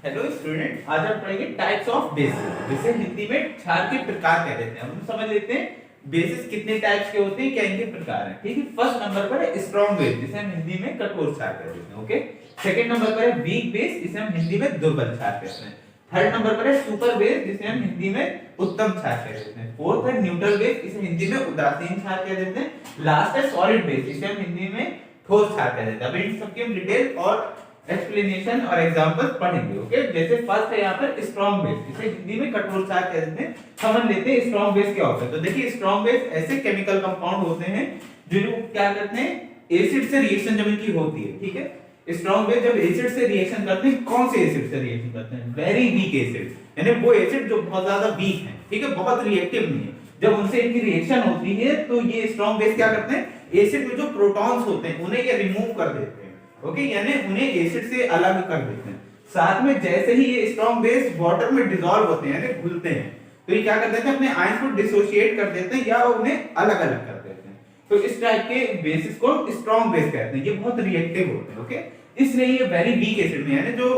Hello student, आज हम पढ़ेंगे टाइप्स ऑफ बेसिस, जिसे हिंदी में क्षार के प्रकार कह देते हैं। हम समझ लेते हैं बेसिस कितने टाइप्स के होते हैं, क्या इनके प्रकार हैं। ठीक है, फर्स्ट नंबर पर है स्ट्रॉन्ग बेस, जिसे हम हिंदी में कठोर क्षार कह देते हैं। ओके, सेकंड नंबर पर है वीक बेस, जिसे हम हिंदी में दुर्बल क्षार कहते हैं। थर्ड नंबर पर है सुपर बेस, जिसे हम हिंदी में उत्तम क्षार कह देते हैं। फोर्थ है न्यूट्रल बेस, जिसे हिंदी में उदासीन क्षार कह देते हैं। लास्ट है सॉलिड बेस, जिसे हम हिंदी में ठोस क्षार कह देते हैं। अब इन सबकी हम डिटेल और एक्सप्लेनेशन और एग्जांपल्स पढ़ेंगे। ओके, जैसे फर्स्ट है यहाँ पर स्ट्रॉन्ग बेस, जिसे हिंदी में कठोर क्षार कहते हैं। समझ लेते हैं स्ट्रॉन्ग बेस क्या होता है। तो देखिए, स्ट्रॉन्ग बेस ऐसे केमिकल कंपाउंड होते हैं जो क्या करते हैं, एसिड से रिएक्शन जब इनकी होती है। ठीक है, स्ट्रॉन्ग बेस जब एसिड से रिएक्शन करते हैं, कौन से एसिड से रिएक्शन करते हैं? वेरी वीक एसिड, यानी वो एसिड जो बहुत ज्यादा वीक है, ठीक है, बहुत रिएक्टिव नहीं है। जब उनसे इनकी रिएक्शन होती है तो ये स्ट्रॉन्ग बेस क्या करते हैं, एसिड में जो प्रोटॉन्स होते हैं उन्हें ये रिमूव कर देते हैं। ओके, यानी उन्हें एसिड से अलग कर देते हैं। साथ में जैसे ही ये स्ट्रॉन्ग बेस वाटर में डिसॉल्व होते हैं, यानी घुलते हैं, तो ये क्या कर देते हैं, अपने आयंस को डिसोशिएट कर देते हैं या उन्हें अलग अलग कर देते हैं। तो इस टाइप के बेसिस को स्ट्रॉन्ग बेस कहते हैं। ये बहुत रिएक्टिव होते हैं। ओके, इसलिए ये वेरी वीक एसिड में, यानी जो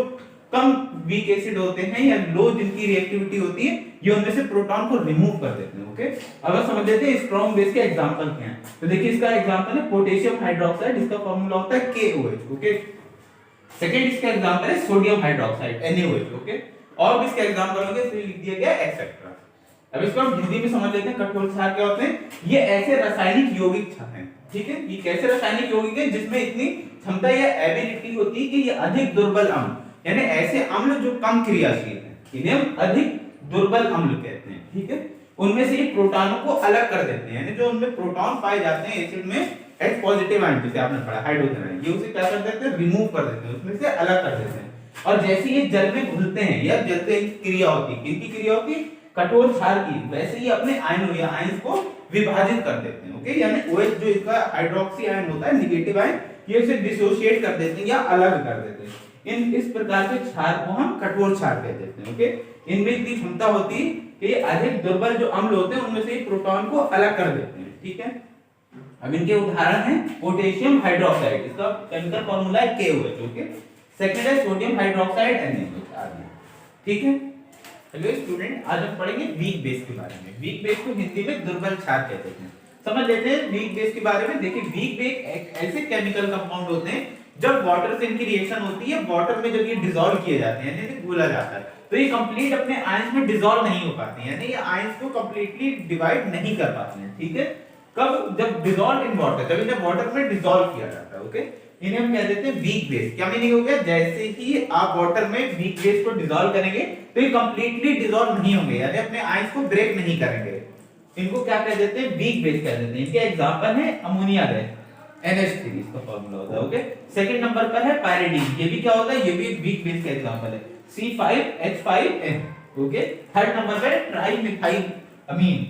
कम वीक एसिड होते हैं या लो जिनकी रिएक्टिविटी होती है, ये उनमें से प्रोटॉन को रिमूव कर देते हैं। ओके, अब हम समझ लेते हैं स्ट्रॉन्ग बेस के एग्जांपल क्या हैं। तो देखिए, इसका एग्जांपल है पोटेशियम हाइड्रोक्साइड, जिसका फार्मूला होता है KOH। ओके, सेकंड इसका एग्जांपल है सोडियम हाइड्रोक्साइड NaOH। ओके, और भी इसके एग्जांपल होंगे, इसलिए लिख दिया गया एक्सेट्रा। अब इसको हम हिंदी में समझ लेते हैं कठोर क्षार क्या होते हैं। ये ऐसे रासायनिक यौगिक क्षार हैं। ठीक है, ये कैसे रासायनिक यौगिक है जिसमें इतनी क्षमता या एबिलिटी होती है कि ये अधिक दुर्बल अम्ल, यानी ऐसे अम्ल जो कम क्रियाशील हैं, इन्हें हम अधिक दुर्बल अम्ल कहते हैं। ठीक है, उनमें से ये प्रोटॉनों को अलग कर देते हैं, यानी जो उनमें प्रोटॉन पाए जाते हैं एसिड में H पॉजिटिव आयन, जैसे आपने पढ़ा हाइड्रोजन आयन, ये उसे क्या कर देते हैं, रिमूव कर देते हैं, उसमें से अलग कर देते हैं। और जैसे ये जल में घुलते हैं या जलते हैं, क्रिया होती है, किनकी क्रिया होती है, कठोर क्षार की, वैसे ही अपने आयनों या आयंस को विभाजित कर देते हैं। ओके, यानी OH जो इसका हाइड्रोक्सी आयन होता है, नेगेटिव आयन, ये उसे डिसोशिएट कर देते हैं या अलग कर देते हैं। इस प्रकार के क्षार को हम कठोर क्षार कह देते हैं। ओके, इनमें इतनी क्षमता होती है कि ये अधिक दुर्बल जो अम्ल होते हैं उनमें से प्रोटॉन को अलग कर देते हैं। ठीक है, अब इनके उदाहरण हैं पोटेशियम हाइड्रोक्साइड, इसका केमिकल फार्मूला है KOH। ओके, सेकंड है सोडियम हाइड्रोक्साइड NaOH आदि। ठीक है, हेलो स्टूडेंट, आज हम पढ़ेंगे वीक बेस के बारे में। वीक बेस को हिंदी में दुर्बल क्षार कहते हैं। समझ लेते हैं वीक बेस के बारे में। देखिए, वीक बेस ऐसे केमिकल कंपाउंड होते हैं जब वाटर से इनकी रिएक्शन होती है, वाटर में जब ये डिसॉल्व किए जाते हैं, यानी घुला जाता है, तो ये कंप्लीट अपने आयंस में डिसॉल्व नहीं हो पाते हैं, यानी ये आयंस को कंप्लीटली डिवाइड नहीं कर पाते हैं। ठीक है, कब? जब डिसॉल्व इन वाटर, जब इन्हें वाटर में डिसॉल्व किया जाता है। ओके, इन्हें हम कह देते हैं वीक बेस। क्या मीनिंग हो गया? जैसे ही आप वाटर में वीक बेस को डिसॉल्व करेंगे तो ये कंप्लीटली डिसॉल्व नहीं होंगे, यानी अपने आयंस को ब्रेक नहीं करेंगे। इनको क्या कह देते हैं? वीक बेस कह देते हैं। इनके एग्जांपल है अमोनिया गैस NH3, इसका फार्मूला होता है। ओके, सेकंड नंबर पर है पायरिडीन, ये भी क्या होता है, ये भी एक वीक बेस का एग्जांपल है, C5H5N। ओके, थर्ड नंबर पर ट्राई मिथाइल अमीन,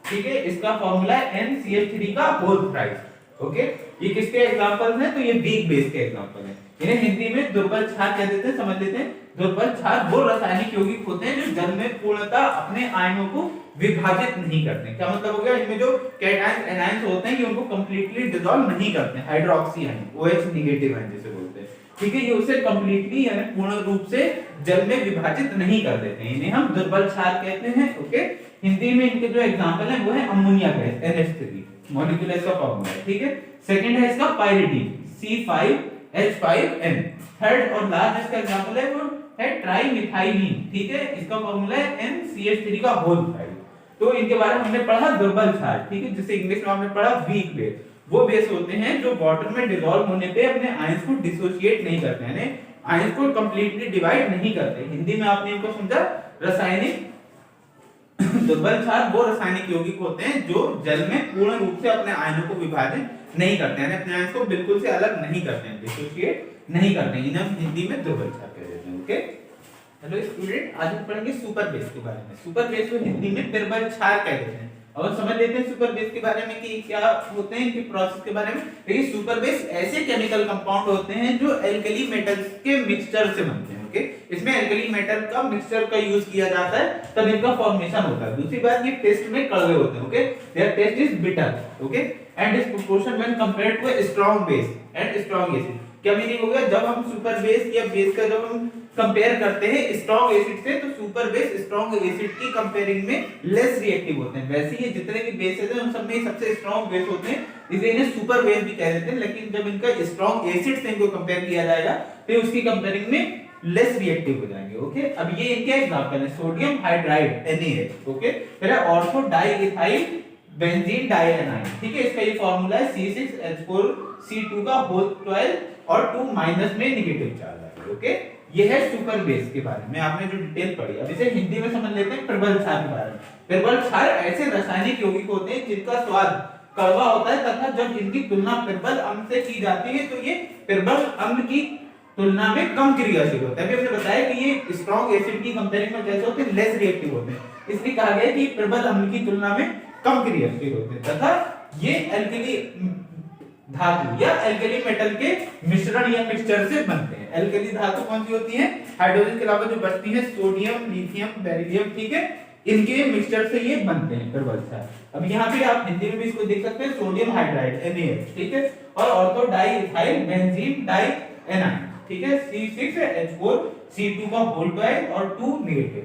ठीक है, इसका फार्मूला है NCH3 का होल थ्राइस। ओके, ये किसके एग्जांपल्स हैं? तो ये वीक बेस के एग्जांपल हैं। इन्हें हिंदी में दुर्बल क्षार कह देते हैं। समझ लेते हैं, दुर्बल क्षार वो रासायनिक यौगिक होते हैं जो जल में पूर्णतः अपने आयनों को विभाजित नहीं करते। क्या मतलब हो गया? इनमें जो कैटायंस एनायंस होते हैं ये उनको कंप्लीटली डिसॉल्व नहीं करते। Hydroxy ion, OH negative ion जिसे बोलते हैं, ठीक है, ये उसे कंप्लीटली यानी पूर्ण रूप से जल में विभाजित नहीं कर देते हैं। इन्हें हम दुर्बल क्षार कहते हैं। ओके, हिंदी में इनके जो एग्जांपल है वो है अमोनिया गैस NH3, मॉलिक्यूल इसका फार्मूला है। ठीक है, सेकंड है इसका पायरिडीन C5H5N। थर्ड और लास्ट इसका एग्जांपल है वो है ट्राइमिथाइलीन, ठीक है, इसका फार्मूला है NCH3 का होल थ्राइस। तो इनके बारे में हमने पढ़ा दुर्बल क्षार, ठीक है, जिसे इंग्लिश में हमने पढ़ा वीक बेस। वो बेस होते हैं जो वाटर में डिसॉल्व होने पे अपने आयंस को डिसोशिएट नहीं करते, यानी आयंस को कंप्लीटली डिवाइड नहीं करते। हिंदी में आपने इनको समझा रासायनिक दुर्बल क्षार वो रासायनिक यौगिक होते हैं जो जल में पूर्ण रूप से अपने आयनों को विभाजित नहीं करते, यानी अपने आयंस को बिल्कुल से अलग नहीं करते हैं, डिसोशिएट नहीं करते हैं। इन्हें हम हिंदी में दुर्बल क्षार कह देते हैं। ओके, हेलो स्टूडेंट, आज हम पढ़ेंगे सुपर बेस के बारे में। सुपर बेस को हिंदी में दुर्बल क्षार कह देते हैं। और समझ लेते हैं सुपर बेस के बारे में कि क्या होते हैं, इनकी प्रोसेस के बारे में। देखिए, सुपर बेस ऐसे केमिकल कंपाउंड होते हैं जो एल्कली मेटल्स के मिक्सचर से बनते हैं। ओके, इसमें एल्कली मेटल का मिक्सचर का यूज किया जाता है, तब इनका फॉर्मेशन होता है। दूसरी बात, ये टेस्ट में कड़वे होते हैं। Okay, their taste is bitter. Okay, and is proportion when compared to a strong base and strong acid. क्या मीनिंग हो गया? जब हम सुपर बेस या बेस का जब हम कंपेयर करते हैं स्ट्रॉन्ग एसिड से, तो सुपर बेस स्ट्रॉन्ग एसिड की कंपेयरिंग में लेस रिएक्टिव होते हैं। वैसे ये जितने भी बेसेस हैं उन सब में सबसे स्ट्रॉन्ग बेस होते हैं, इसे इन्हें सुपर बेस भी कह देते हैं। लेकिन जब इनका स्ट्रॉन्ग एसिड से इनको कंपेयर किया जाएगा तो उसकी कंपेयरिंग में लेस रिएक्टिव हो जाएंगे। ओके, अब ये इनके एग्जांपल है, सोडियम हाइड्राइड NaH। ओके, फिर है ऑर्थो डाई इथाइल बेंजीन डाइएनाइन। ठीक है, इसका ये फार्मूला है C6H4C2 का होल 12 और 2 माइनस में नेगेटिव चार्ज है। ओके, ये है सुपर बेस के बारे में आपने जो डिटेल पढ़ी। अब इसे हिंदी में समझ लेते हैं प्रबल क्षार के बारे में। प्रबल क्षार ऐसे रासायनिक यौगिक होते हैं जिनका स्वाद कड़वा होता है तथा जब इनकी तुलना प्रबल अम्ल से की जाती है तो ये प्रबल अम्ल की तुलना में कम क्रियाशील होता है। अभी हमने बताया कि ये स्ट्रॉन्ग एसिड की कंपेयरिंग में कैसे होते हैं, लेस रिएक्टिव होते हैं, इसलिए कहा गया है कि प्रबल अम्ल की तुलना में कम क्रियाशील होते हैं तथा ये एल्कली धातु या एल्कली मेटल के मिश्रण या मिक्सचर से बनते हैं। एल्कली धातु कौन सी होती है, हाइड्रोजन के अलावा जो बचती है सोडियम, लिथियम, बेरिलियम। ठीक है, इनके मिक्सचर से ये बनते हैं प्रबल क्षार। अब यहाँ पे आप हिंदी में भी इसको देख सकते हैं, सोडियम हाइड्राइड NaH। ठीक है, और ऑर्थो डाई इथाइल बेंजीन डाइएनाइन। ठीक है, C6H4C2 का होल 12 और 2 नेगेटिव।